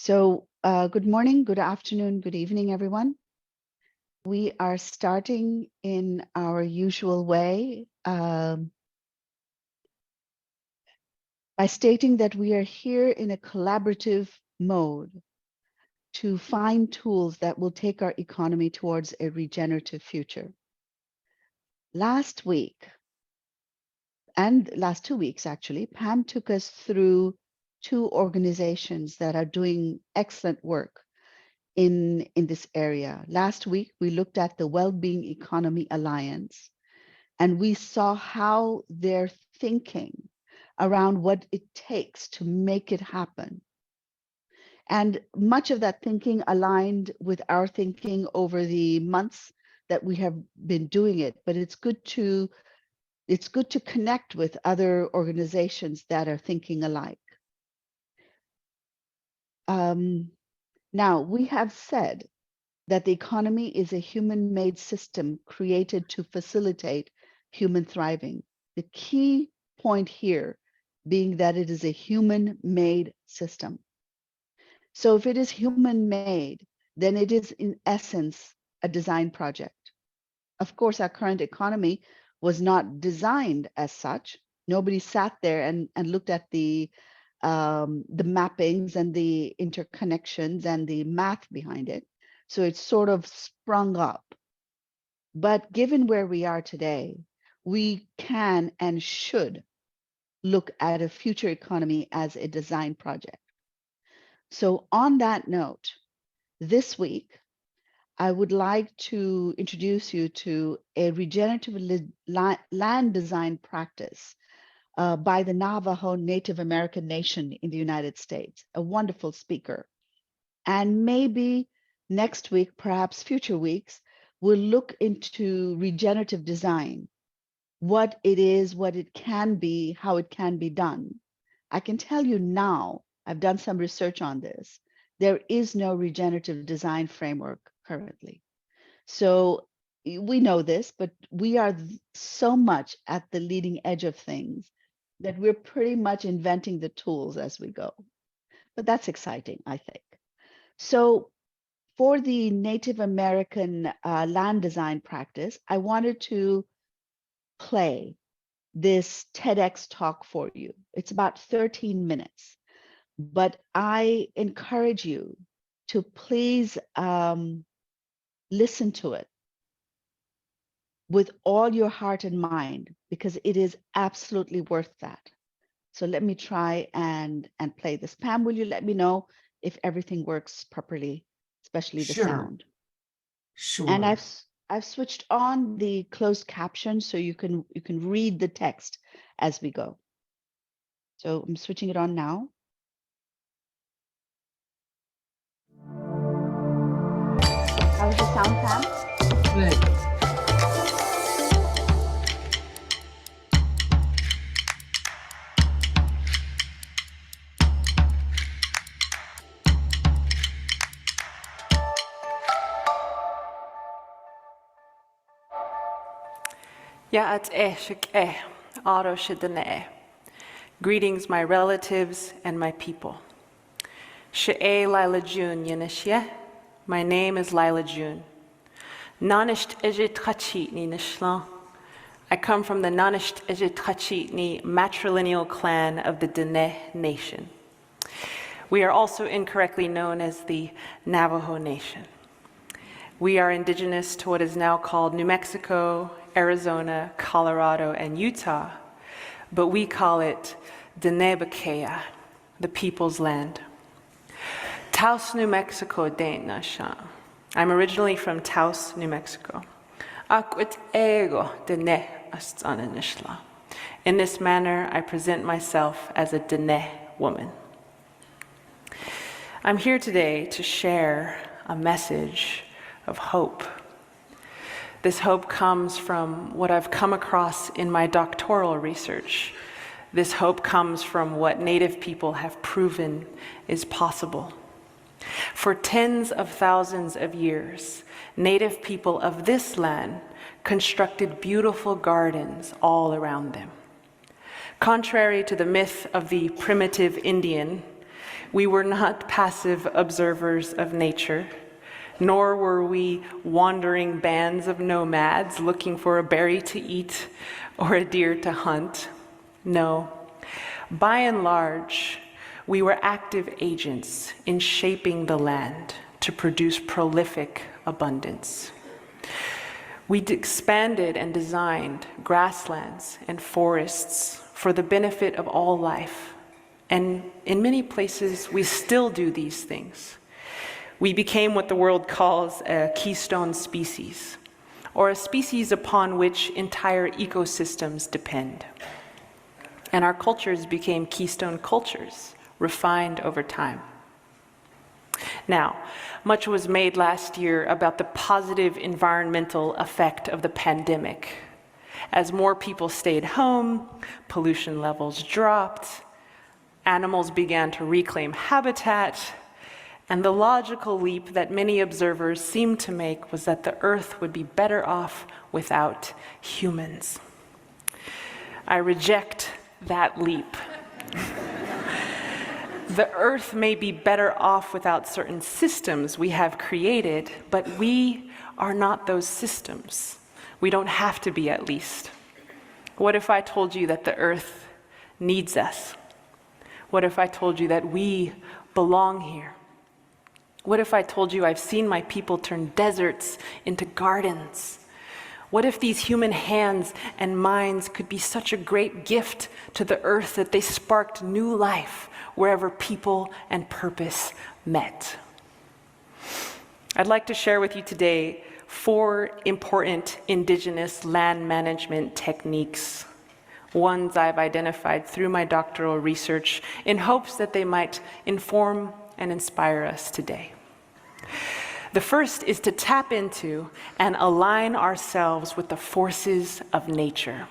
Good morning, good afternoon, good evening, everyone. We are starting in our usual way by stating that we are here in a collaborative mode to find tools that will take our economy towards a regenerative future. Last week, and last 2 weeks actually, Pam took us through two organizations that are doing excellent work in this area. Last week, we looked at the Wellbeing Economy Alliance, and we saw how they're thinking around what it takes to make it happen. And much of that thinking aligned with our thinking over the months that we have been doing it, but it's good to connect with other organizations that are thinking alike. Now, we have said that the economy is a human-made system created to facilitate human thriving. The key point here being that it is a human-made system. So if it is human-made, then it is in essence a design project. Of course, our current economy was not designed as such. Nobody sat there and looked at the mappings and the interconnections and the math behind it. So it's sort of sprung up. But given where we are today, we can and should look at a future economy as a design project. So on that note, this week, I would like to introduce you to a regenerative land design practice by the Navajo Native American Nation in the United States, a wonderful speaker. And maybe next week, perhaps future weeks, we'll look into regenerative design, what it is, what it can be, how it can be done. I can tell you now, I've done some research on this, there is no regenerative design framework currently. So we know this, but we are so much at the leading edge of things that we're pretty much inventing the tools as we go. But that's exciting, I think. So for the Native American land design practice, I wanted to play this TEDx talk for you. It's about 13 minutes, but I encourage you to please listen to it with all your heart and mind, because it is absolutely worth that. So let me try and play this. Pam, will you let me know if everything works properly, especially the sound? Sure. And I've switched on the closed caption so you can read the text as we go. So I'm switching it on now. How's the sound, Pam? Good. Greetings, my relatives and my people. She'e Lila June Yanishye. My name is Lila June. Nanisht Ejitachitni Nishlan. I come from the Nanisht Ejitachitni matrilineal clan of the Dine Nation. We are also incorrectly known as the Navajo Nation. We are indigenous to what is now called New Mexico, Arizona, Colorado, and Utah, but we call it Dine-Bakea, the people's land. Taos, New Mexico, Dane Nasha. I'm originally from Taos, New Mexico. Akwit ego Dine Astana Nishla. In this manner, I present myself as a Dine woman. I'm here today to share a message of hope. This hope comes from what I've come across in my doctoral research. This hope comes from what Native people have proven is possible. For tens of thousands of years, Native people of this land constructed beautiful gardens all around them. Contrary to the myth of the primitive Indian, We were not passive observers of nature, nor were we wandering bands of nomads looking for a berry to eat or a deer to hunt. No, by and large, we were active agents in shaping the land to produce prolific abundance. We expanded and designed grasslands and forests for the benefit of all life. And in many places, we still do these things. We became what the world calls a keystone species, or a species upon which entire ecosystems depend. And our cultures became keystone cultures, refined over time. Now, much was made last year about the positive environmental effect of the pandemic. As more people stayed home, pollution levels dropped, animals began to reclaim habitat, and the logical leap that many observers seemed to make was that the Earth would be better off without humans. I reject that leap. The Earth may be better off without certain systems we have created, but we are not those systems. We don't have to be, at least. What if I told you that the Earth needs us? What if I told you that we belong here? What if I told you I've seen my people turn deserts into gardens? What if these human hands and minds could be such a great gift to the Earth that they sparked new life wherever people and purpose met? I'd like to share with you today 4 important indigenous land management techniques, ones I've identified through my doctoral research in hopes that they might inform and inspire us today. The first is to tap into and align ourselves with the forces of nature.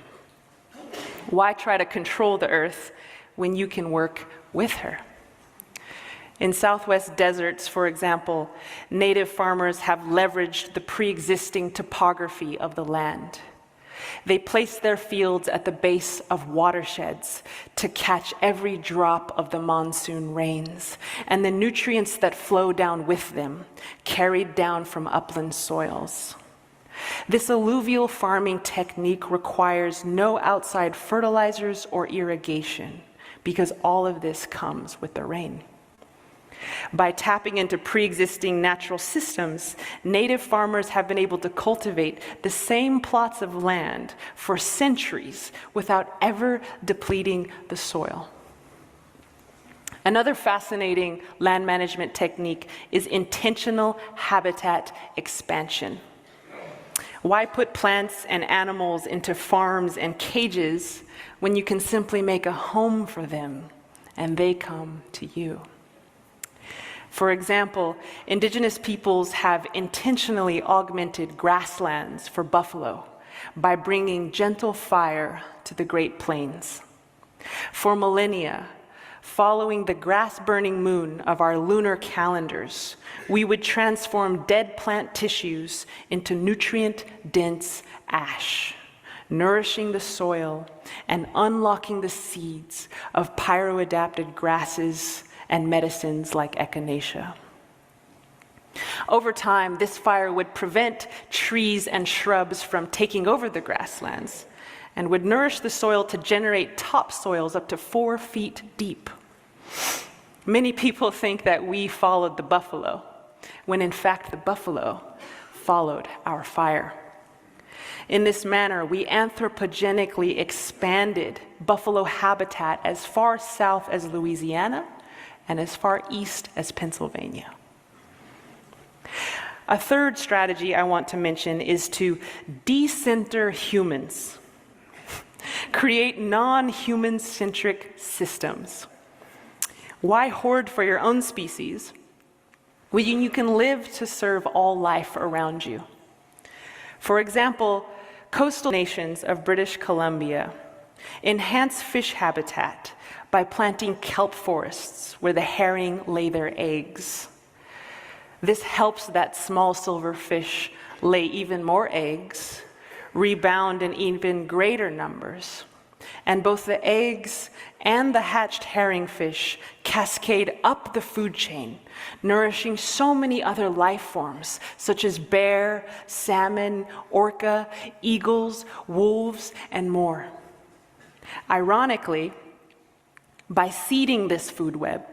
Why try to control the Earth when you can work with her? In Southwest deserts, for example, native farmers have leveraged the pre-existing topography of the land. They place their fields at the base of watersheds to catch every drop of the monsoon rains and the nutrients that flow down with them, carried down from upland soils. This alluvial farming technique requires no outside fertilizers or irrigation because all of this comes with the rain. By tapping into pre-existing natural systems, native farmers have been able to cultivate the same plots of land for centuries without ever depleting the soil. Another fascinating land management technique is intentional habitat expansion. Why put plants and animals into farms and cages when you can simply make a home for them and they come to you? For example, indigenous peoples have intentionally augmented grasslands for buffalo by bringing gentle fire to the Great Plains. For millennia, following the grass-burning moon of our lunar calendars, we would transform dead plant tissues into nutrient-dense ash, nourishing the soil and unlocking the seeds of pyroadapted grasses and medicines like echinacea. Over time, this fire would prevent trees and shrubs from taking over the grasslands and would nourish the soil to generate topsoils up to 4 feet deep. Many people think that we followed the buffalo, when in fact the buffalo followed our fire. In this manner, we anthropogenically expanded buffalo habitat as far south as Louisiana and as far east as Pennsylvania. A third strategy I want to mention is to decenter humans, create non-human-centric systems. Why hoard for your own species when you can live to serve all life around you? For example, coastal nations of British Columbia enhance fish habitat by planting kelp forests where the herring lay their eggs. This helps that small silverfish lay even more eggs, rebound in even greater numbers, and both the eggs and the hatched herring fish cascade up the food chain, nourishing so many other life forms, such as bear, salmon, orca, eagles, wolves, and more. Ironically, by seeding this food web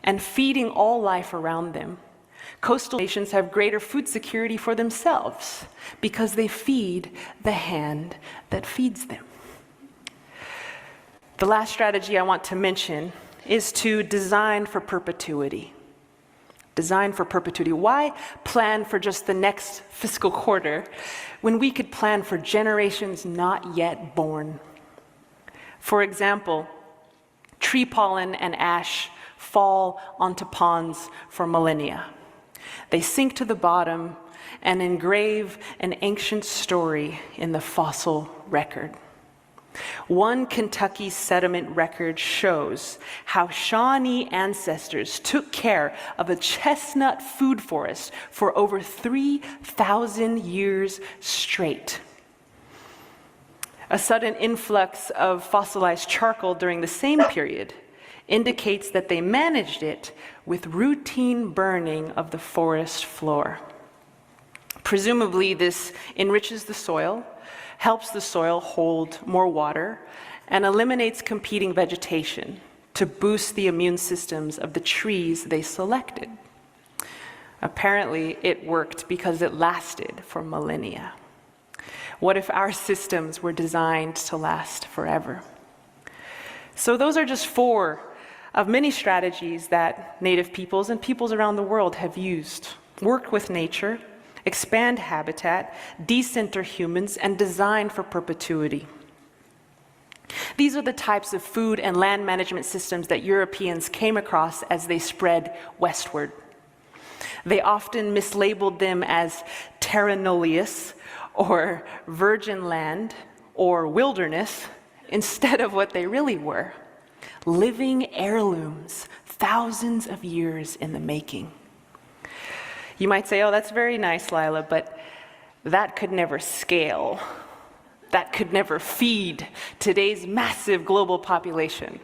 and feeding all life around them, coastal nations have greater food security for themselves because they feed the hand that feeds them. The last strategy I want to mention is to design for perpetuity. Design for perpetuity. Why plan for just the next fiscal quarter when we could plan for generations not yet born? For example, tree pollen and ash fall onto ponds for millennia. They sink to the bottom and engrave an ancient story in the fossil record. One Kentucky sediment record shows how Shawnee ancestors took care of a chestnut food forest for over 3,000 years straight. A sudden influx of fossilized charcoal during the same period indicates that they managed it with routine burning of the forest floor. Presumably, this enriches the soil, helps the soil hold more water, and eliminates competing vegetation to boost the immune systems of the trees they selected. Apparently, it worked because it lasted for millennia. What if our systems were designed to last forever? So those are just 4 of many strategies that Native peoples and peoples around the world have used. Work with nature, expand habitat, decenter humans, and design for perpetuity. These are the types of food and land management systems that Europeans came across as they spread westward. They often mislabeled them as terra nullius, or virgin land, or wilderness, instead of what they really were: living heirlooms, thousands of years in the making. You might say, oh, that's very nice, Lila, but that could never scale. That could never feed today's massive global population.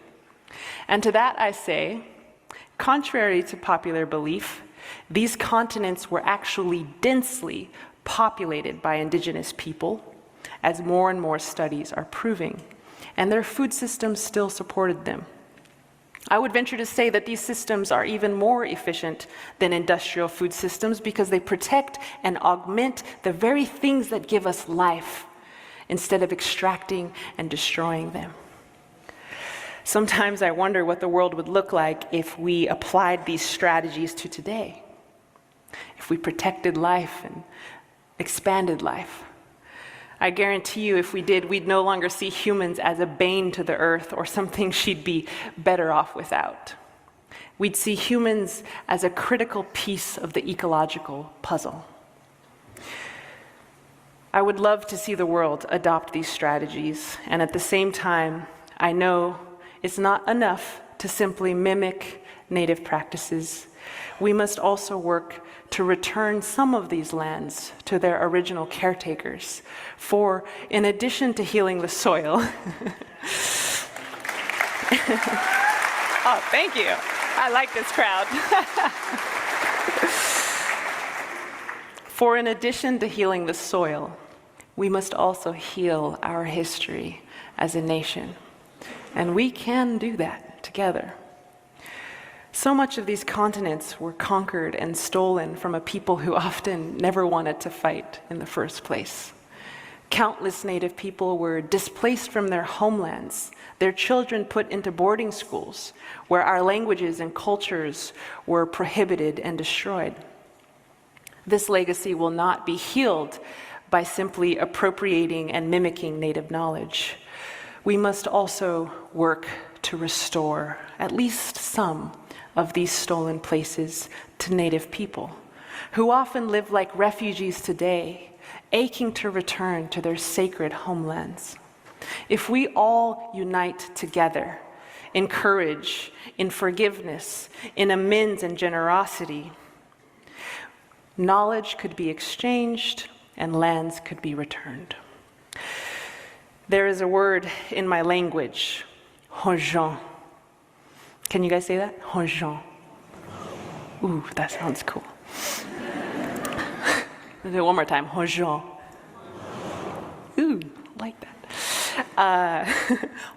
And to that I say, contrary to popular belief, these continents were actually densely populated by indigenous people, as more and more studies are proving, and their food systems still supported them. I would venture to say that these systems are even more efficient than industrial food systems because they protect and augment the very things that give us life instead of extracting and destroying them. Sometimes I wonder what the world would look like if we applied these strategies to today, if we protected life and expanded life. I guarantee you if we did, we'd no longer see humans as a bane to the earth or something she'd be better off without. We'd see humans as a critical piece of the ecological puzzle. I would love to see the world adopt these strategies, and at the same time, I know it's not enough to simply mimic native practices. We must also work to return some of these lands to their original caretakers. For in addition to healing the soil, oh, thank you. I like this crowd. For in addition to healing the soil, we must also heal our history as a nation. And we can do that together. So much of these continents were conquered and stolen from a people who often never wanted to fight in the first place. Countless Native people were displaced from their homelands, their children put into boarding schools, where our languages and cultures were prohibited and destroyed. This legacy will not be healed by simply appropriating and mimicking Native knowledge. We must also work to restore at least some of these stolen places to Native people, who often live like refugees today, aching to return to their sacred homelands. If we all unite together in courage, in forgiveness, in amends and generosity, knowledge could be exchanged and lands could be returned. There is a word in my language, Regen. Can you guys say that? Regen. Ooh, that sounds cool. Let's do it one more time. Regen. Ooh, like that.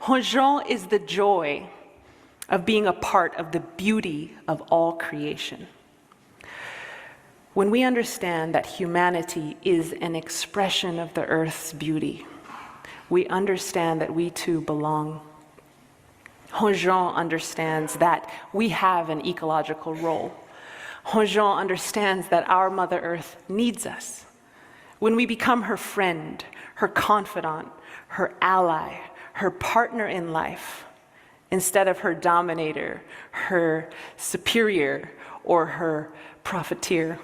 Regen is the joy of being a part of the beauty of all creation. When we understand that humanity is an expression of the earth's beauty, we understand that we too belong. Regen understands that we have an ecological role. Regen understands that our Mother Earth needs us. When we become her friend, her confidant, her ally, her partner in life, instead of her dominator, her superior, or her profiteer,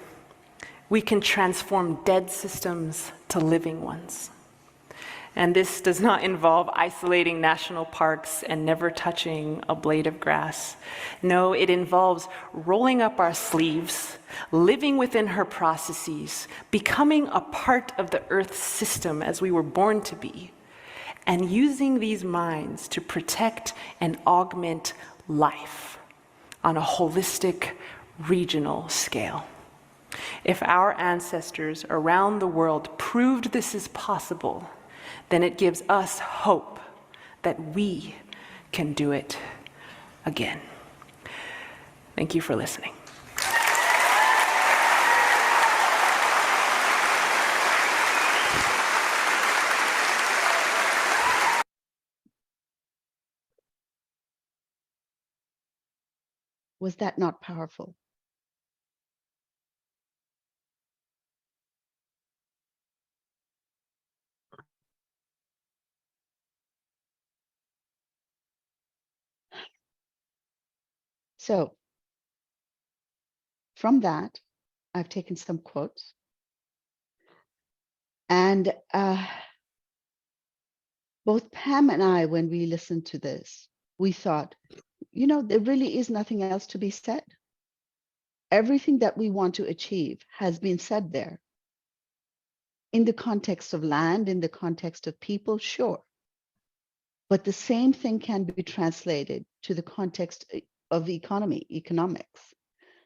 we can transform dead systems to living ones. And this does not involve isolating national parks and never touching a blade of grass. No, it involves rolling up our sleeves, living within her processes, becoming a part of the Earth system as we were born to be, and using these minds to protect and augment life on a holistic, regional scale. If our ancestors around the world proved this is possible, then it gives us hope that we can do it again. Thank you for listening. Was that not powerful? So from that, I've taken some quotes. And both Pam and I, when we listened to this, we thought, you know, there really is nothing else to be said. Everything that we want to achieve has been said there. In the context of land, in the context of people, sure. But the same thing can be translated to the context of economics,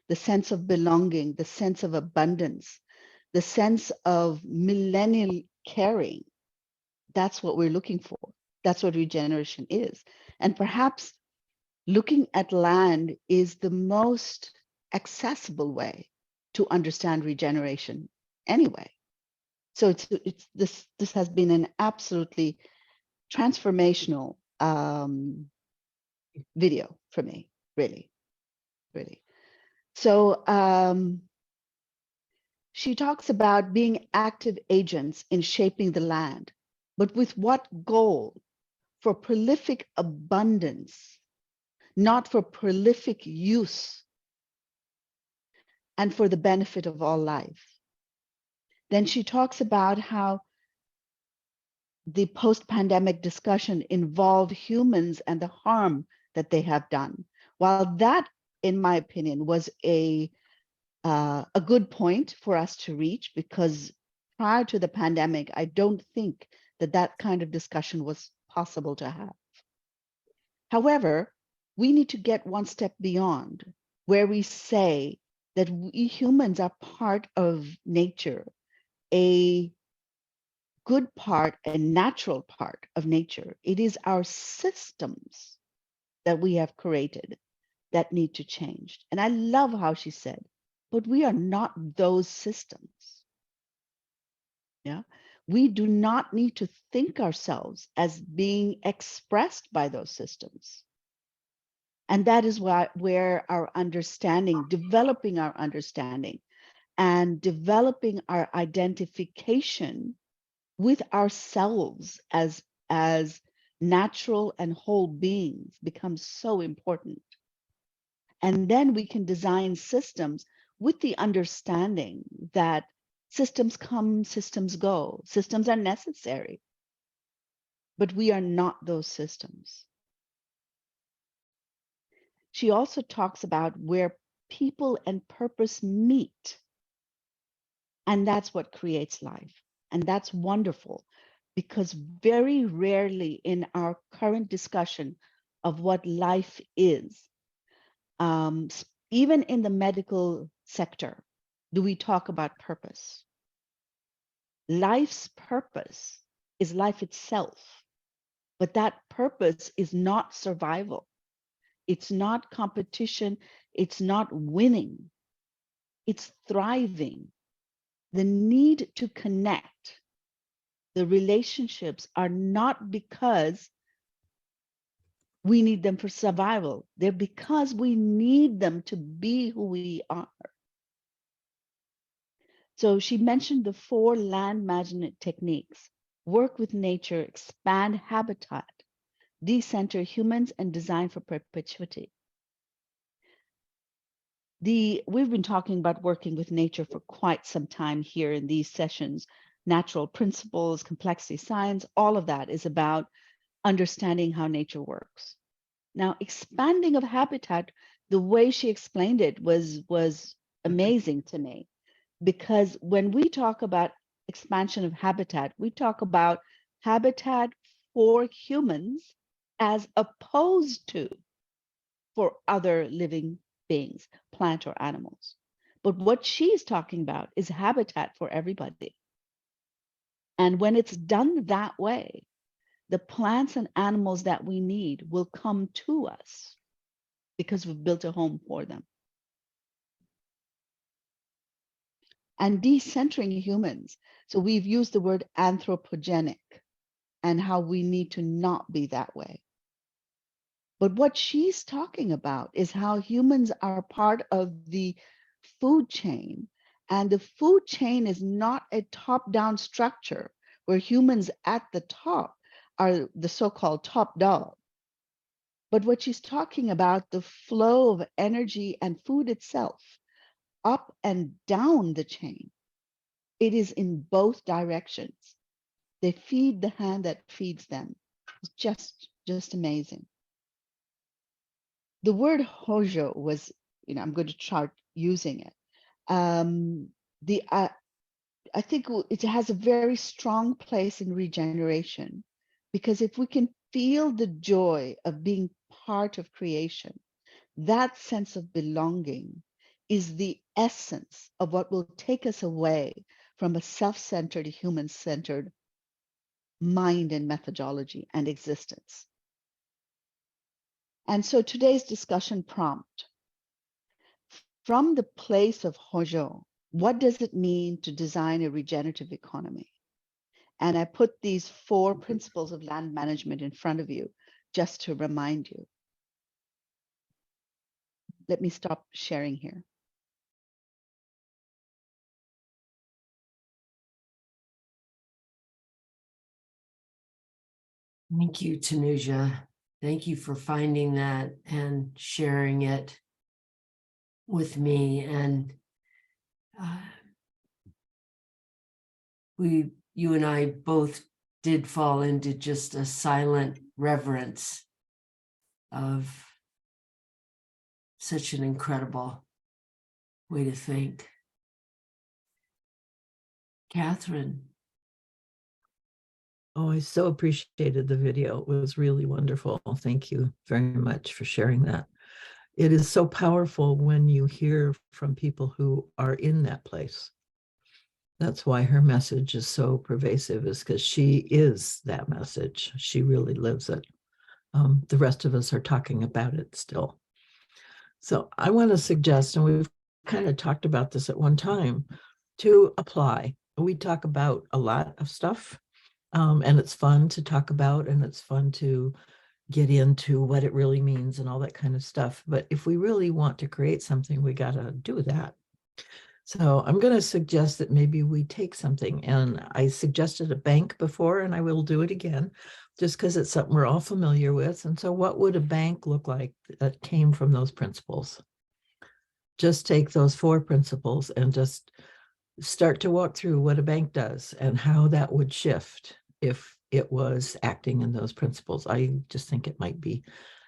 the sense of belonging, the sense of abundance, the sense of millennial caring. That's what we're looking for. That's what regeneration is. And perhaps looking at land is the most accessible way to understand regeneration anyway. So this has been an absolutely transformational video for me, really. So she talks about being active agents in shaping the land, but with what goal? For prolific abundance, not for prolific use, and for the benefit of all life. Then she talks about how the post-pandemic discussion involved humans and the harm that they have done. While that, in my opinion, was a good point for us to reach, because prior to the pandemic, I don't think that kind of discussion was possible to have. However, we need to get one step beyond, where we say that we humans are part of nature, a good part, a natural part of nature. It is our systems that we have created that need to change. And I love how she said, but we are not those systems. Yeah, we do not need to think ourselves as being expressed by those systems. And that is where our understanding, developing our understanding and developing our identification with ourselves as natural and whole beings becomes so important. And then we can design systems with the understanding that systems come, systems go. Systems are necessary, but we are not those systems. She also talks about where people and purpose meet. And that's what creates life. And that's wonderful. because very rarely in our current discussion of what life is, even in the medical sector, do we talk about purpose. Life's purpose is life itself, but that purpose is not survival. It's not competition. It's not winning. It's thriving. The need to connect, the relationships are not because we need them for survival. They're because we need them to be who we are. So she mentioned the 4 land management techniques: work with nature, expand habitat, decenter humans, and design for perpetuity. We've been talking about working with nature for quite some time here in these sessions. Natural principles, complexity science, all of that is about understanding how nature works. Now, expanding of habitat, the way she explained it was amazing to me, because when we talk about expansion of habitat, we talk about habitat for humans as opposed to for other living beings, plant or animals. But what she's talking about is habitat for everybody. And when it's done that way, the plants and animals that we need will come to us because we've built a home for them. And decentering humans. So we've used the word anthropogenic and how we need to not be that way. But what she's talking about is how humans are part of the food chain. And the food chain is not a top-down structure where humans at the top are the so-called top dog. But what she's talking about, the flow of energy and food itself, up and down the chain, it is in both directions. They feed the hand that feeds them. It's just amazing. The word Hojo was, I'm going to start using it. I think it has a very strong place in regeneration, because if we can feel the joy of being part of creation, that sense of belonging is the essence of what will take us away from a self-centered, human-centered mind and methodology and existence. And so today's discussion prompt: from the place of Hojo, what does it mean to design a regenerative economy? And I put these 4 principles of land management in front of you just to remind you. Let me stop sharing here. Thank you, Tanuja. Thank you for finding that and sharing it with me. And you and I both did fall into just a silent reverence of such an incredible way to think. Catherine. Oh, I so appreciated the video. It was really wonderful. Thank you very much for sharing that. It is so powerful when you hear from people who are in that place. That's why her message is so pervasive, is because she is that message. She really lives it. The rest of us are talking about it still. So I want to suggest, and we've kind of talked about this at one time, to apply. We talk about a lot of stuff. And it's fun to talk about, and it's fun to get into what it really means and all that kind of stuff. But if we really want to create something, we got to do that. So I'm going to suggest that maybe we take something, and I suggested a bank before, and I will do it again, just because it's something we're all familiar with. And so what would a bank look like that came from those principles? Just take those 4 principles and just start to walk through what a bank does and how that would shift if it was acting in those principles. I just think it might be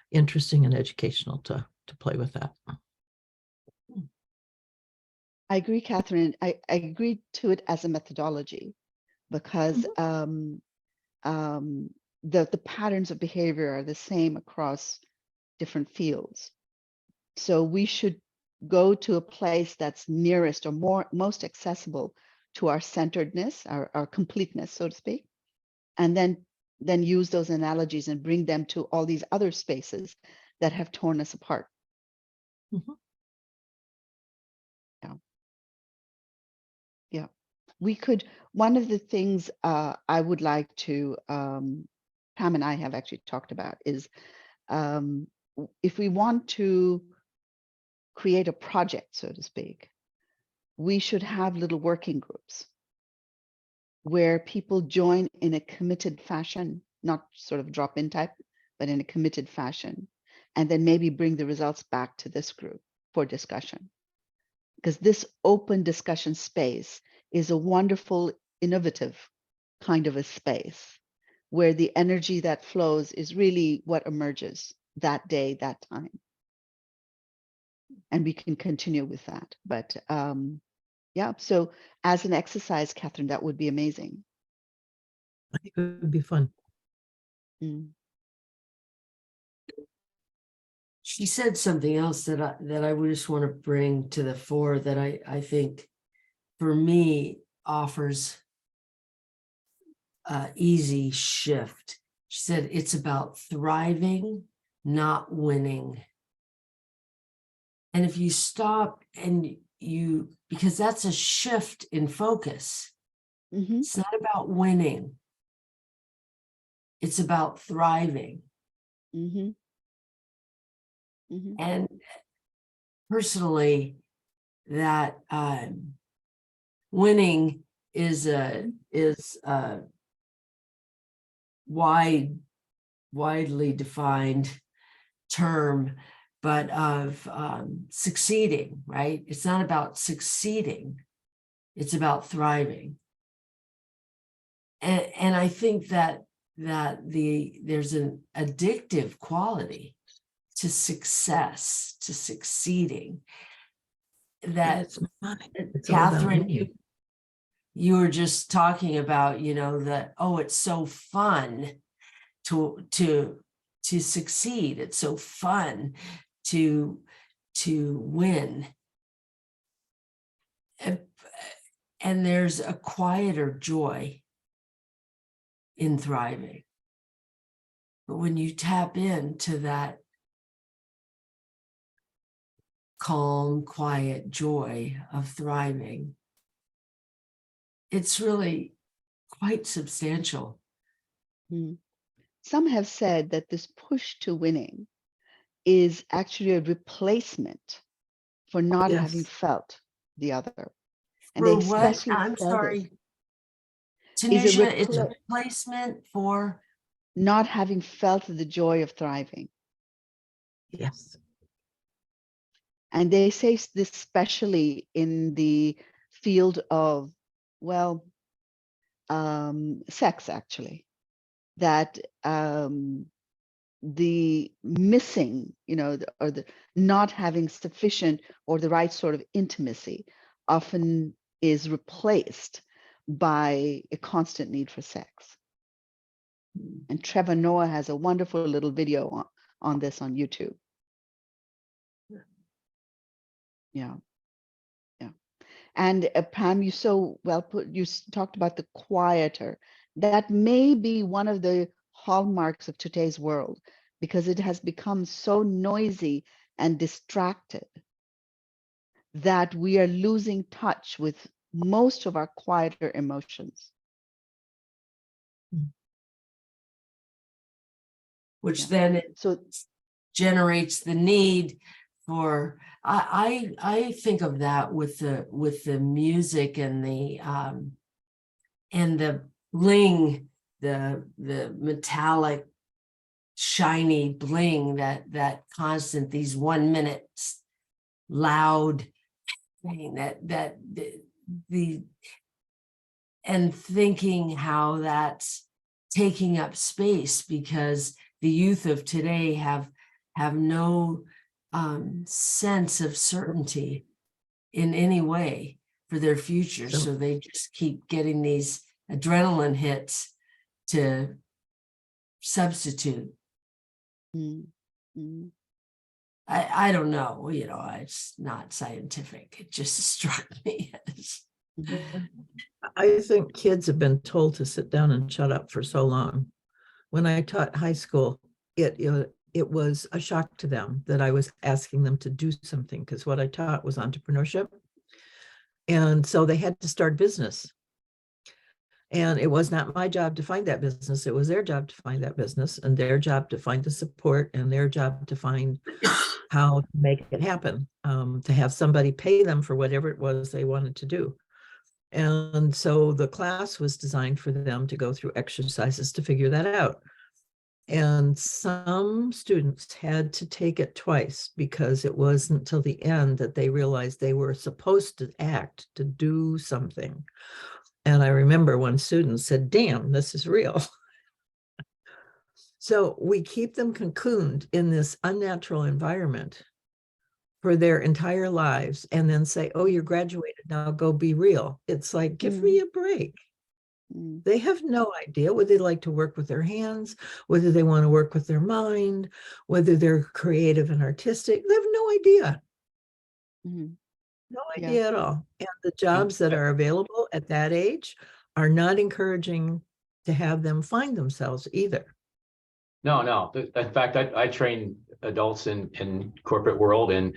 interesting and educational to play with that. I agree, Catherine. I agree to it as a methodology, because the patterns of behavior are the same across different fields. So we should go to a place that's nearest or most accessible to our centeredness, our completeness, so to speak, and then use those analogies and bring them to all these other spaces that have torn us apart. Mhm. Yeah. We could, one of the things I would like to, Pam and I have actually talked about is if we want to create a project, so to speak, we should have little working groups where people join in a committed fashion, not sort of drop-in type, but in a committed fashion, and then maybe bring the results back to this group for discussion. Because this open discussion space is a wonderful, innovative kind of a space where the energy that flows is really what emerges that day, that time. And we can continue with that. But yeah, so as an exercise, Catherine, that would be amazing. I think it would be fun. Mm. She said something else that I would just want to bring to the fore that I think for me offers easy shift. She said it's about thriving, not winning. And if you stop and because that's a shift in focus. Mm-hmm. It's not about winning. It's about thriving. Mm-hmm. Mm-hmm. And personally, that winning is a widely defined term, but of succeeding, right? It's not about succeeding. It's about thriving. And I think that there's an addictive quality to success, to succeeding. That It's not. It's all about Catherine, me. you were just talking about, that, oh, it's so fun to succeed. It's so fun to win. And there's a quieter joy in thriving. But when you tap into that calm, quiet joy of thriving, it's really quite substantial. Mm. Some have said that this push to winning is actually a replacement for not having Yes. felt the other. And For they what? especially I'm said sorry. is a Tanisha, it's a replacement for not having felt the joy of thriving. Yes. And they say this especially in the field of, well, sex, actually, that the missing, or the not having sufficient or the right sort of intimacy often is replaced by a constant need for sex. And Trevor Noah has a wonderful little video on this on YouTube. Yeah. Yeah. And Pam, you so well put, you talked about the quieter. That may be one of the hallmarks of today's world, because it has become so noisy and distracted that we are losing touch with most of our quieter emotions. which then it So generates the need for I think of that with the music and the bling, the metallic shiny bling, that constant, these 1 minute loud thing, that the and thinking how that's taking up space, because the youth of today have no sense of certainty in any way for their future. So they just keep getting these adrenaline hits to substitute. Mm, mm, I don't know, it's not scientific. It just struck me as. mhm. I think kids have been told to sit down and shut up for so long. When I taught high school, it was a shock to them that I was asking them to do something, because what I taught was entrepreneurship. And so they had to start business. And it was not my job to find that business. It was their job to find that business, and their job to find the support, and their job to find how to make it happen, to have somebody pay them for whatever it was they wanted to do. And so the class was designed for them to go through exercises to figure that out. And some students had to take it twice, because it wasn't until the end that they realized they were supposed to act, to do something. And I remember one student said, "Damn, this is real." So we keep them cocooned in this unnatural environment for their entire lives, and then say, "Oh, you're graduated, now go be real." It's like, give me a break. Mm. They have no idea whether they like to work with their hands, whether they want to work with their mind, whether they're creative and artistic. They have no idea. Mhm. No Yeah. idea at all. And the jobs that are available at that age are not encouraging to have them find themselves either. No. In fact, I train adults in corporate world, and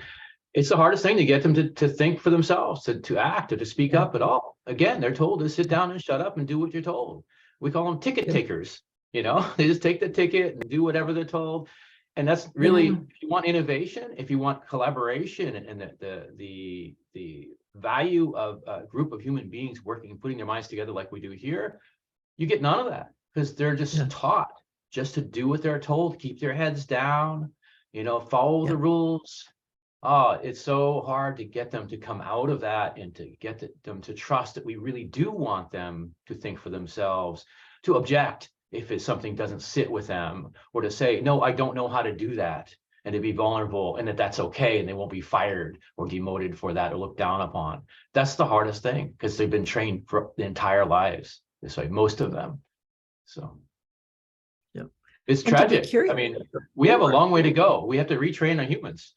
it's the hardest thing to get them to think for themselves, to act, or to speak Yeah. up at all. Again, they're told to sit down and shut up and do what you're told. We call them ticket Yeah. takers. They just take the ticket and do whatever they're told. And that's really, Yeah. if you want innovation, if you want collaboration, and the value of a group of human beings working and putting their minds together like we do here, you get none of that, because they're just Yeah. taught just to do what they're told, keep their heads down, follow Yeah. the rules. Oh, it's so hard to get them to come out of that, and to get them to trust that we really do want them to think for themselves, to object if something doesn't sit with them, or to say, "No, I don't know how to do that," and to be vulnerable, and that's okay, and they won't be fired or demoted for that or looked down upon. That's the hardest thing, because they've been trained for the entire lives this way, most of them. So Yeah. it's And to be tragic. curious I mean, we have a long way to go. We have to retrain our humans.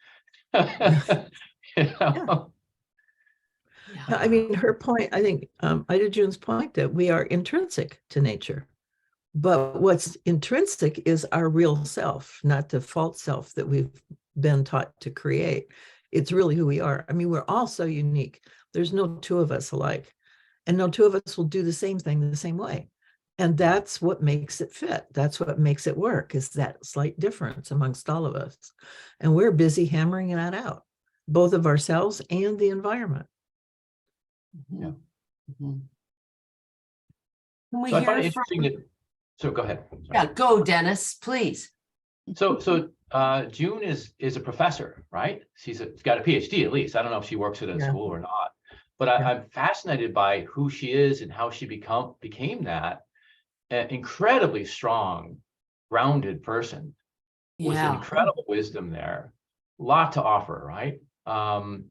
Yeah. I mean, her point, I think, Ida June's point, that we are intrinsic to nature. But what's intrinsic is our real self, not the false self that we've been taught to create. It's really who we are. I mean, we're all so unique. There's no two of us alike, and no two of us will do the same thing the same way. And that's what makes it fit. That's what makes it work, is that slight difference amongst all of us. And we're busy hammering that out, both of ourselves and the environment. Yeah. Mhm. Can we So I find it hear from? interesting that. So go ahead. Sorry. Yeah, go, Dennis, please. So June is a professor, right? She's got a PhD at least. I don't know if she works at a Yeah. school or not, but Yeah. I'm fascinated by who she is and how she became that incredibly strong, grounded person with Yeah. incredible wisdom there, a lot to offer, right? And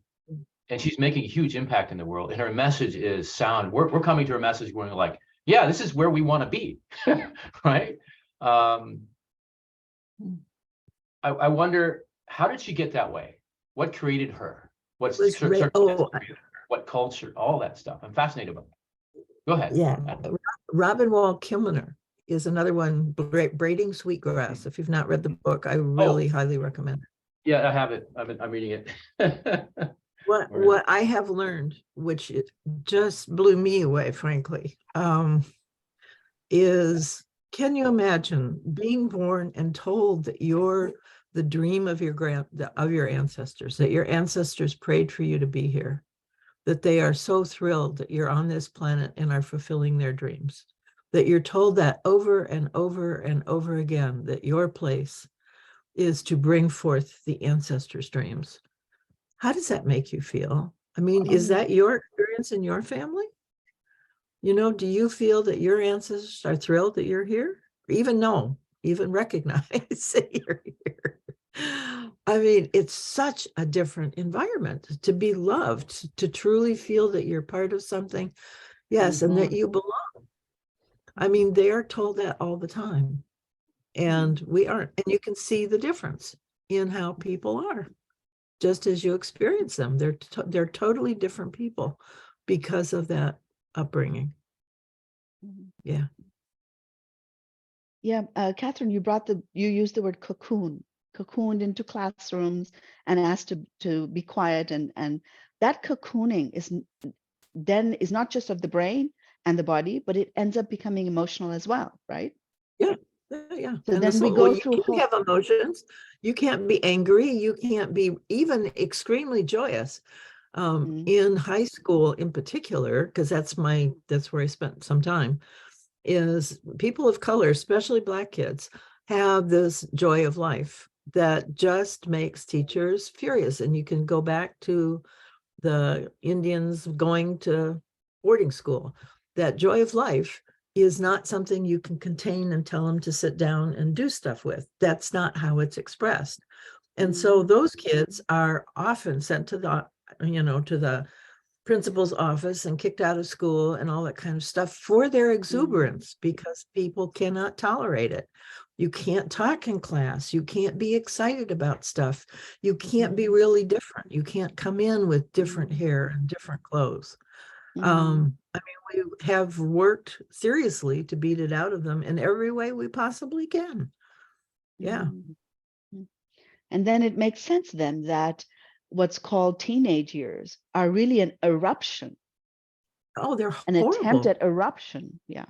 she's making a huge impact in the world, and her message is sound. We're coming to her message going like, yeah, this is where we want to be, right? I wonder, how did she get that way? What created her? What culture? All that stuff. I'm fascinated by that. Go ahead. Yeah. Robin Wall Kimmerer is another one, Braiding Sweetgrass. If you've not read the book, I really highly recommend it. Yeah, I have it. I'm reading it. What I have learned, which it just blew me away, frankly, is, can you imagine being born and told that you're the dream of your ancestors, that your ancestors prayed for you to be here, that they are so thrilled that you're on this planet and are fulfilling their dreams, that you're told that over and over and over again, that your place is to bring forth the ancestors' dreams. How does that make you feel? I mean, is that your experience in your family? Do you feel that your ancestors are thrilled that you're here? Or even recognize that you're here? I mean, it's such a different environment to be loved, to truly feel that you're part of something. Yes, and that you belong. I mean, they are told that all the time. And we aren't. And you can see the difference in how people are, just as you experience them. They're totally different people because of that upbringing. Yeah. Yeah, Catherine, you used the word cocooned into classrooms and asked to be quiet, and that cocooning is not just of the brain and the body, but it ends up becoming emotional as well, right? Yeah. Yeah. So and then we well, go through you have emotions. You can't be angry. You can't be even extremely joyous. In high school in particular, because that's where I spent some time, is people of color, especially Black kids, have this joy of life that just makes teachers furious. And you can go back to the Indians going to boarding school. That joy of life is not something you can contain and tell them to sit down and do stuff with. That's not how it's expressed. And so those kids are often sent to the principal's office and kicked out of school and all that kind of stuff for their exuberance, because people cannot tolerate it. You can't talk in class. You can't be excited about stuff. You can't be really different. You can't come in with different hair and different clothes. I mean, we have worked seriously to beat it out of them in every way we possibly can. Yeah. And then it makes sense then that what's called teenage years are really an eruption. Oh, they're an horrible. attempt at eruption. Yeah.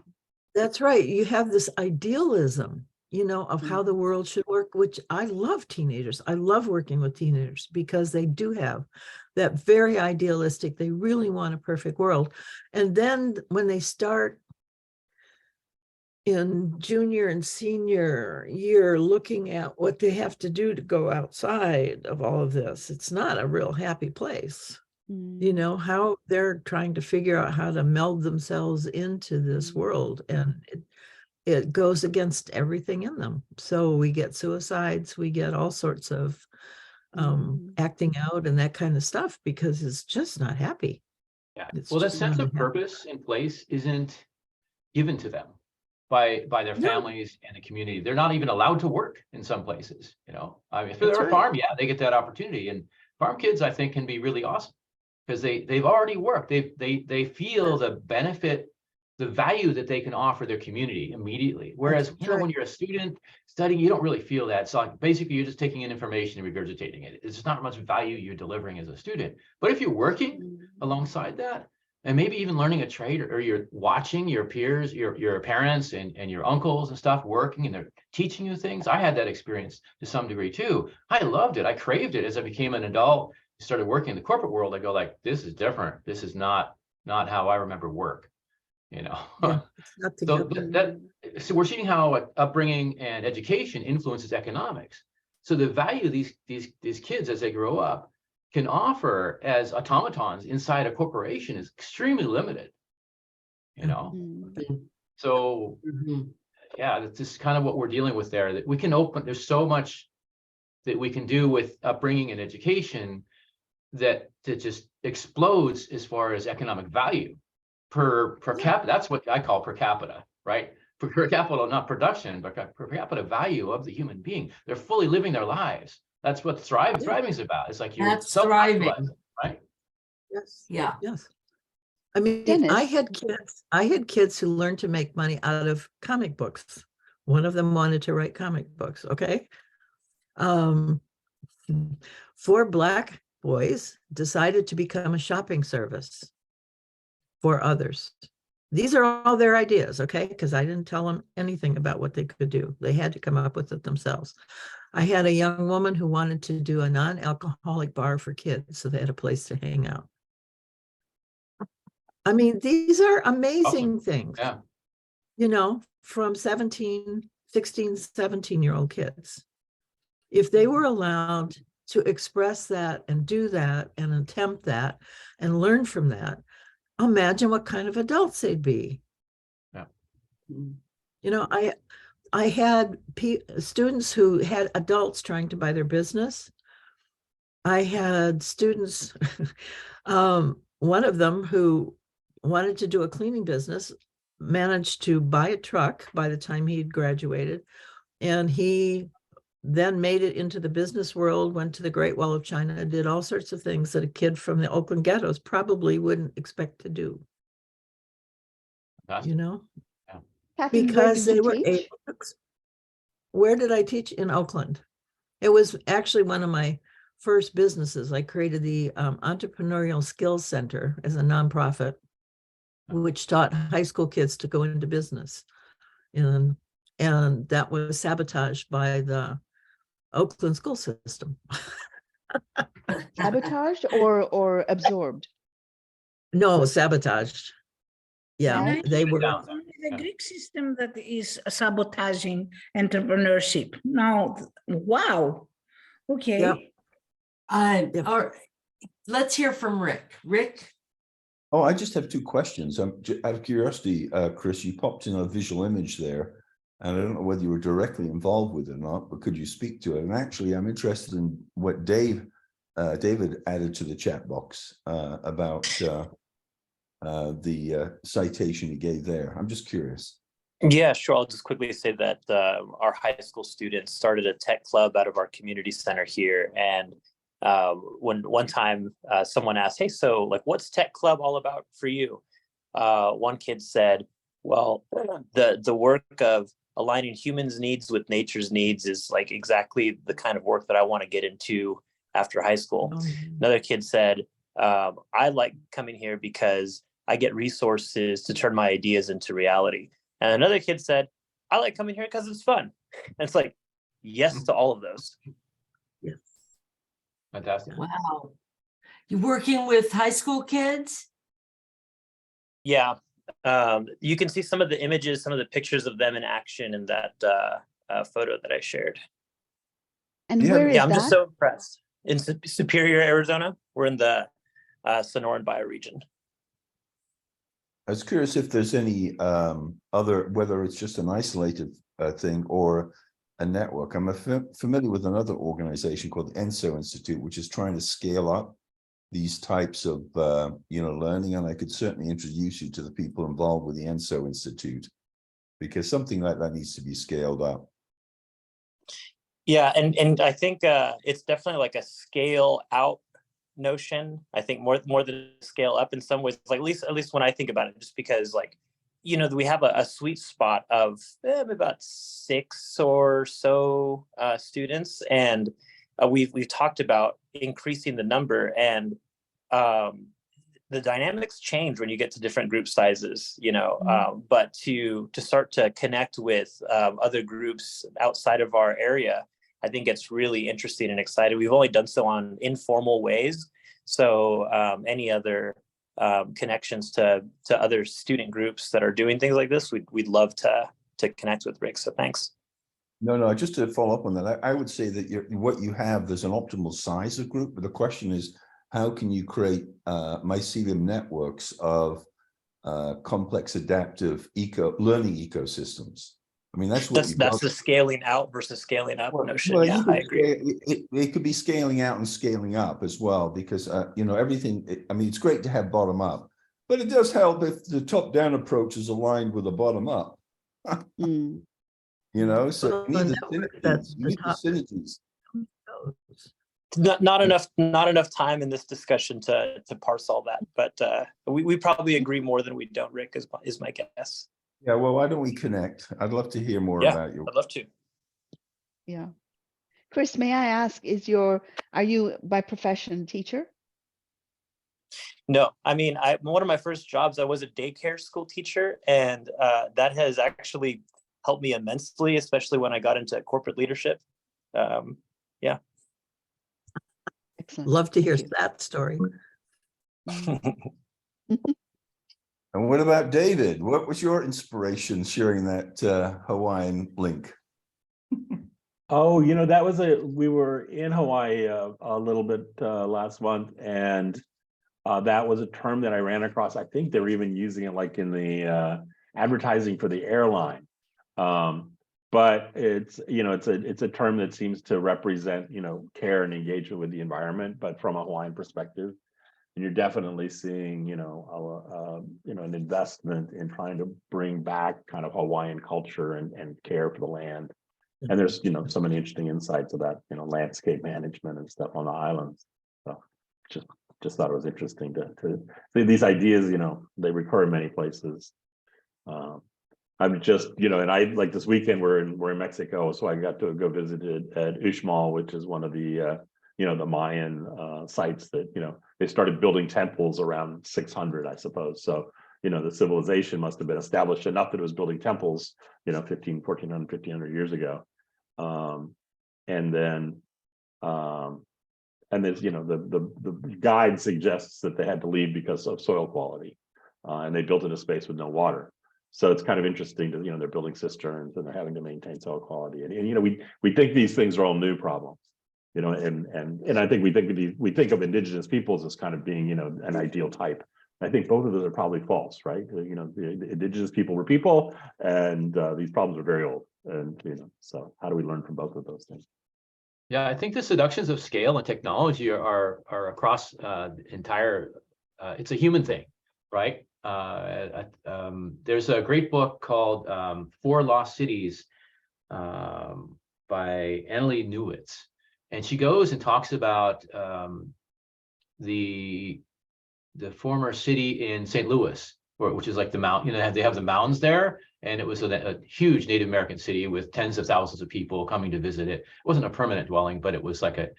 That's right. You have this idealism, of how the world should work, which I love teenagers. I love working with teenagers because they do have that very idealistic, they really want a perfect world. And then when they start in junior and senior year looking at what they have to do to go outside of all of this, it's not a real happy place. How they're trying to figure out how to meld themselves into this world, and it goes against everything in them. So we get suicides, we get all sorts of acting out and that kind of stuff, because it's just not happy. Yeah. It's Well, that just sense not of happy. purpose in place isn't given to them by their No. families and the community. They're not even allowed to work in some places. I mean, if they're That's a right. farm, yeah, they get that opportunity. And farm kids, I think, can be really awesome because they've already worked. They feel the benefit, the value that they can offer their community immediately. Whereas, That's right. when you're a student studying, you don't really feel that. So like, basically, you're just taking in information and regurgitating it. It's not much value you're delivering as a student. But if you're working alongside that, and maybe even learning a trade, or you're watching your peers, your parents and your uncles and stuff working, and they're teaching you things. I had that experience to some degree too. I loved it. I craved it as I became an adult, started working in the corporate world. I go like, this is different. This is not how I remember work. Yeah, it's not So together. so we're seeing how upbringing and education influences economics. So the value these kids as they grow up can offer as automatons inside a corporation is extremely limited. So yeah, that's just kind of what we're dealing with there. That we can there's so much that we can do with upbringing and education that just explodes as far as economic value per capita. That's what I call per capita, right? Per capita, not production, but per capita value of the human being. They're fully living their lives. That's what thriving is about. It's like you're thriving, right? Yes. Yeah. Yes. I mean, Dennis. I had kids who learned to make money out of comic books. One of them wanted to write comic books. Okay. 4 Black boys decided to become a shopping service for others. These are all their ideas, okay? Because I didn't tell them anything about what they could do. They had to come up with it themselves. I had a young woman who wanted to do a non-alcoholic bar for kids, so they had a place to hang out. I mean, these are amazing things. Yeah. From 16, 17-year-old kids. If they were allowed to express that and do that and attempt that and learn from that, imagine what kind of adults they'd be. Yeah. I had students who had adults trying to buy their business. I had students, one of them who wanted to do a cleaning business. managed to buy a truck by the time he'd graduated, and he then made it into the business world, went to the Great Wall of China, did all sorts of things that a kid from the Oakland ghettos probably wouldn't expect to do, Fantastic. you know, Catherine, because where they did were you able teach? to. Where did I teach? In Oakland. It was actually one of my first businesses. I created the Entrepreneurial Skills Center as a nonprofit, which taught high school kids to go into business. And that was sabotaged by the Oakland school system. Sabotaged or absorbed? No, sabotaged. Yeah, Why? And I they think were. it's only the Greek system that is sabotaging entrepreneurship. Now, wow. Okay. Yep. Yep. Let's hear from Rick. Rick? Oh, I just have two questions. Out of curiosity, Chris, you popped in a visual image there, and I don't know whether you were directly involved with it or not, but could you speak to it? And actually, I'm interested in what David added to the chat box about the citation he gave there. I'm just curious. Yeah, sure. I'll just quickly say that our high school students started a tech club out of our community center here. And when one time someone asked, hey, so like, what's tech club all about for you? One kid said, well, the work of aligning humans' needs with nature's needs is like exactly the kind of work that I want to get into after high school. Another kid said, I like coming here because I get resources to turn my ideas into reality. And another kid said, I like coming here because it's fun. And it's like, yes to all of those. Yes. Fantastic. Wow. You working with high school kids? Yeah. You can see some of the images, some of the pictures of them in action in that photo that I shared. And Yeah, where is Yeah, I'm that? just so impressed. In Superior, Arizona, we're in the Sonoran bioregion. I was curious if there's any other, whether it's just an isolated thing or a network. I'm familiar with another organization called the ENSO Institute, which is trying to scale up these types of learning, and I could certainly introduce you to the people involved with the ENSO Institute, because something like that needs to be scaled up. Yeah, and I think it's definitely like a scale out notion. I think more than scale up in some ways, like at least when I think about it, just because like, you know, we have a sweet spot of about 6 or so students, and we've talked about increasing the number, and the dynamics change when you get to different group sizes, you know, but to start to connect with other groups outside of our area, I think it's really interesting and exciting. We've only done so on informal ways. So any other connections to other student groups that are doing things like this, we'd love to connect with, Rick. So thanks. No, just to follow up on that, I would say that what you have, there's an optimal size of group, but the question is, how can you create mycelium networks of complex adaptive learning ecosystems? I mean, that's what that's the scaling out versus scaling up notion. Well, yeah, I agree. It could be scaling out and scaling up as well, because everything. I mean, it's great to have bottom up, but it does help if the top down approach is aligned with the bottom up. Mm. You know, so you need the synergies. Not enough time in this discussion to parse all that, but we probably agree more than we don't, Rick, is my guess. Yeah, well, why don't we connect? I'd love to hear more about you. I'd love to. Yeah. Chris, may I ask, are you by profession teacher? No, I mean, one of my first jobs, I was a daycare school teacher, and that has actually helped me immensely, especially when I got into corporate leadership. Yeah. Excellent. Love to hear Thank you. that story. And what about David? What was your inspiration sharing that Hawaiian link? Oh, you know, we were in Hawaii a little bit last month, and that was a term that I ran across. I think they were even using it like in the advertising for the airline. But it's a term that seems to represent, care and engagement with the environment, but from a Hawaiian perspective. And you're definitely seeing, an investment in trying to bring back kind of Hawaiian culture and care for the land. And there's, so many interesting insights about, landscape management and stuff on the islands. So just thought it was interesting to see these ideas, they recur in many places. I'm just, and I like this weekend we're in Mexico, so I got to go visit it at Uxmal, which is one of the the Mayan sites that they started building temples around 600, I suppose. So the civilization must have been established enough that it was building temples 1400 years ago. And then the guide suggests that they had to leave because of soil quality, and they built in a space with no water. So it's kind of interesting to, they're building cisterns and they're having to maintain soil quality. And we think these things are all new problems, and I think we think of indigenous peoples as kind of being, an ideal type. I think both of those are probably false, right? The indigenous people were people, and these problems are very old. And so how do we learn from both of those things? Yeah, I think the seductions of scale and technology are across the entire. It's a human thing, right? There's a great book called Four Lost Cities by Annalee Newitz, and she goes and talks about the former city in St. Louis, which is like the mountain. They have the mountains there, and it was a huge Native American city with tens of thousands of people coming to visit it. It wasn't a permanent dwelling, but it was like a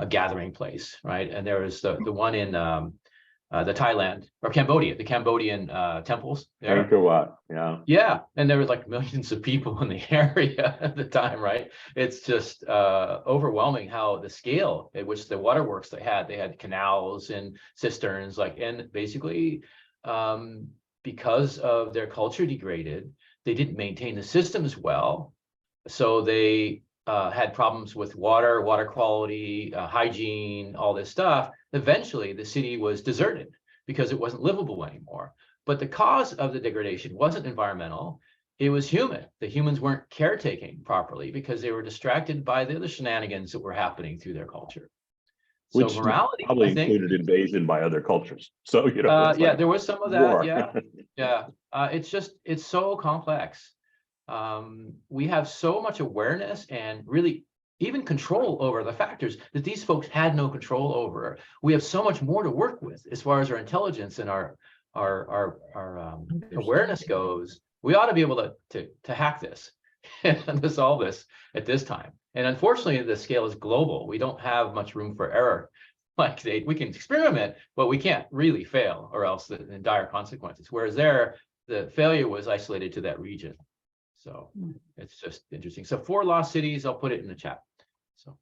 gathering place, right? And there was the one in the Thailand or Cambodia, the Cambodian temples there. Angkor Wat, yeah. Yeah, and there were like millions of people in the area at the time, right? It's just overwhelming how the scale at which the waterworks they had canals and cisterns, and basically because of their culture degraded, they didn't maintain the systems well, so they had problems with water quality, hygiene, all this stuff. Eventually, the city was deserted because it wasn't livable anymore. But the cause of the degradation wasn't environmental, it was human. The humans weren't caretaking properly because they were distracted by the other shenanigans that were happening through their culture. So Which morality, probably I think, included invasion by other cultures. So, yeah, there was some of that, war. yeah. It's so complex. We have so much awareness and really even control over the factors that these folks had no control over. We have so much more to work with as far as our intelligence and our awareness goes. We ought to be able to hack this and to solve this at this time. And unfortunately, the scale is global. We don't have much room for error. We can experiment, but we can't really fail, or else the dire consequences. Whereas there, the failure was isolated to that region. So it's just interesting. So 4 lost cities, I'll put it in the chat. So.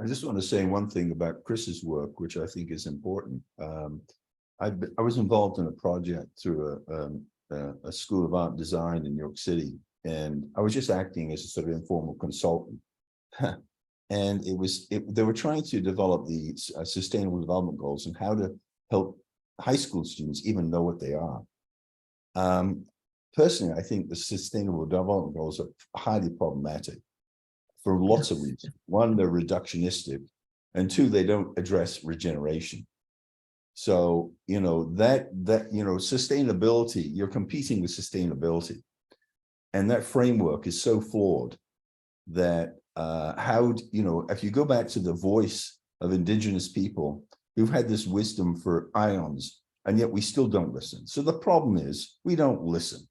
I just want to say one thing about Chris's work, which I think is important. I was involved in a project through a School of Art and Design in New York City, and I was just acting as a sort of informal consultant. And they were trying to develop the Sustainable Development Goals and how to help high school students even know what they are. Personally, I think the Sustainable Development Goals are highly problematic for lots of reasons. One, they're reductionistic, and 2, they don't address regeneration. So, sustainability, you're competing with sustainability. And that framework is so flawed that if you go back to the voice of indigenous people who've had this wisdom for eons, and yet we still don't listen. So the problem is we don't listen.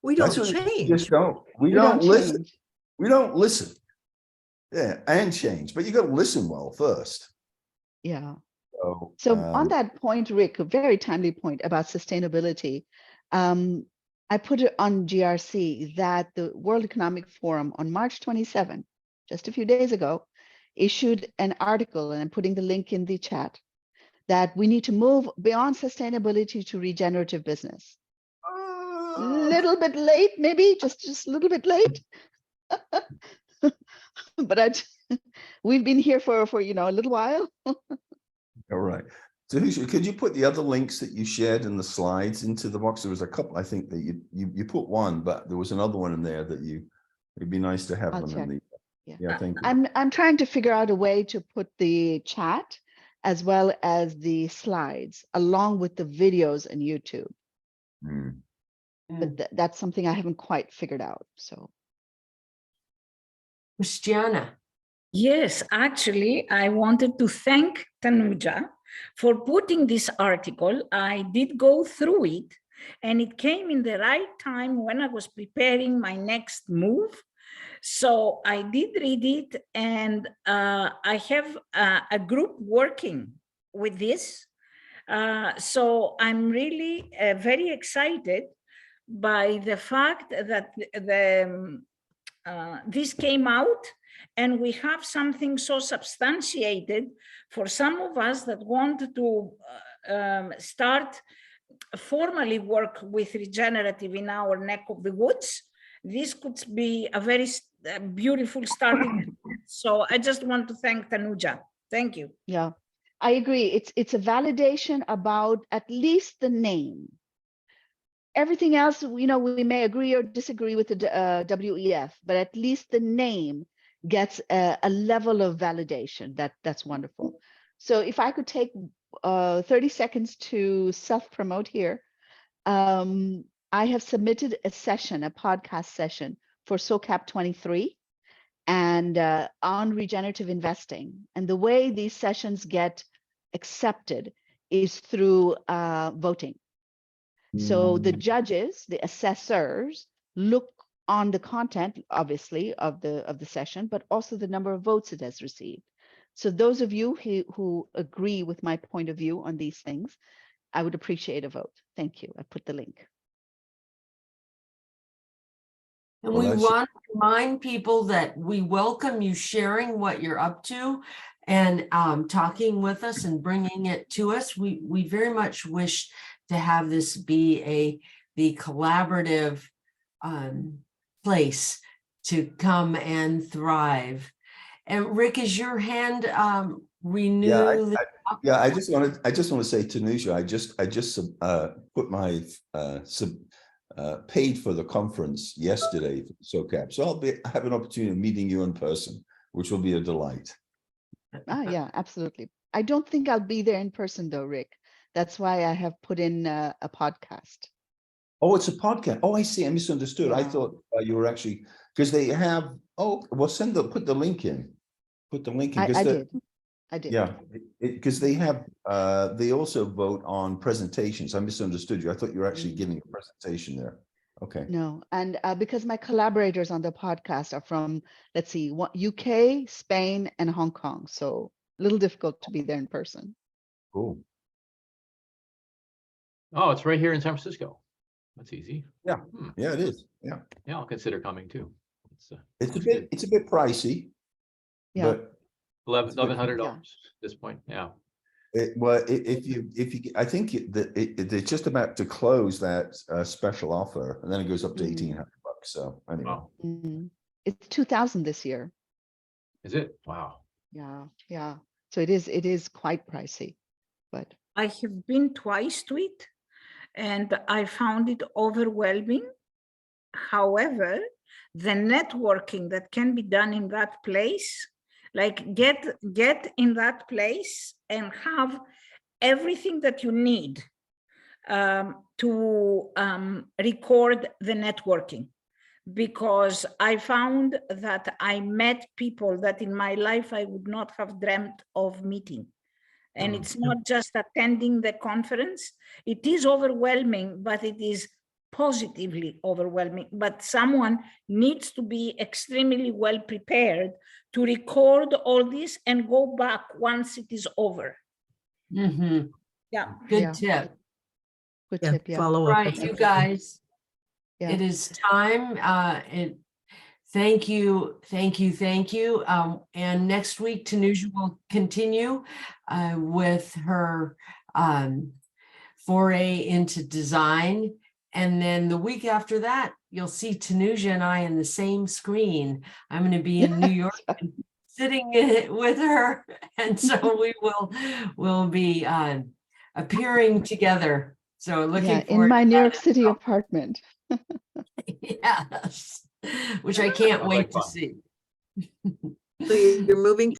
We don't change. We don't listen. We don't listen. Yeah, and change, but you got to listen well first. Yeah. So on that point, Rick, a very timely point about sustainability. I put it on GRC that the World Economic Forum on March 27, just a few days ago, issued an article, and I'm putting the link in the chat, that we need to move beyond sustainability to regenerative business. Little bit late, maybe just a little bit late. But we've been here for a little while. All right. So could you put the other links that you shared in the slides into the box? There was a couple, I think, that you put one, but there was another one in there that you It'd be nice to have I'll them check. in the, Yeah. yeah, thank you. I'm trying to figure out a way to put the chat as well as the slides along with the videos in YouTube. Hmm. But that's something I haven't quite figured out. So Christiana. Yes, actually, I wanted to thank Tanuja for putting this article. I did go through it, and it came in the right time when I was preparing my next move. So I did read it, and I have a group working with this. So I'm really very excited by the fact that this came out, and we have something so substantiated for some of us that want to start formally work with regenerative in our neck of the woods. This could be a very beautiful starting. So I just want to thank Tanuja. Thank you. yeah, I agree. It's a validation about at least the name. Everything else, you know, we may agree or disagree with the WEF, but at least the name gets a level of validation. That's wonderful. So if I could take 30 seconds to self-promote here, I have submitted a session, a podcast session for SOCAP 23 and on regenerative investing. And the way these sessions get accepted is through voting. So the judges, the assessors, look on the content, obviously, of the session, but also the number of votes it has received. So those of you who agree with my point of view on these things, I would appreciate a vote. Thank you. I put the link. And Well, we that's- want to remind people that we welcome you sharing what you're up to and talking with us and bringing it to us. We very much wish to have this be the collaborative place to come and thrive. And Rick, is your hand renewed? Yeah, I just want to say, Tanuja, I just put my paid for the conference yesterday for SOCAP, so I have an opportunity of meeting you in person, which will be a delight. Yeah, absolutely. I don't think I'll be there in person though, Rick. That's why I have put in a podcast. Oh, it's a podcast. Oh, I see. I misunderstood. I Yeah. thought you were actually, because they have. Oh, well, put the link in. Put the link in. I did. Yeah, because they have. They also vote on presentations. I misunderstood you. I thought you were actually giving a presentation there. Okay. No, and because my collaborators on the podcast are from, let's see, UK, Spain, and Hong Kong, so a little difficult to be there in person. Cool. Oh, it's right here in San Francisco. That's easy. Yeah. Yeah, it is. Yeah. Yeah, I'll consider coming too. It's a bit pricey. Yeah. But $1,100 Yeah. at this point. Yeah. If you, I think they're just about to close that special offer, and then it goes up to $1,800. So anyway, Wow. It's 2,000 this year. Is it? Wow. Yeah, yeah. So it is quite pricey, but I have been twice to it, and I found it overwhelming. However, the networking that can be done in that place, like get in that place and have everything that you need to record the networking. Because I found that I met people that in my life I would not have dreamt of meeting. And it's not just attending the conference. It is overwhelming, but it is positively overwhelming. But someone needs to be extremely well prepared to record all this and go back once it is over. Mm-hmm. Yeah. Good tip. good Yeah, tip. Yeah. follow up. Right, with you everything. guys. Yeah. It is time. Thank you. And next week, Tanuja will continue with her foray into design. And then the week after that, you'll see Tanuja and I in the same screen. I'm going to be in New York sitting with her. And so we'll be appearing together. So looking Yeah, forward in my to New that York as City well. apartment. Yes. which I can't Sounds wait like to fun. see. So you're moving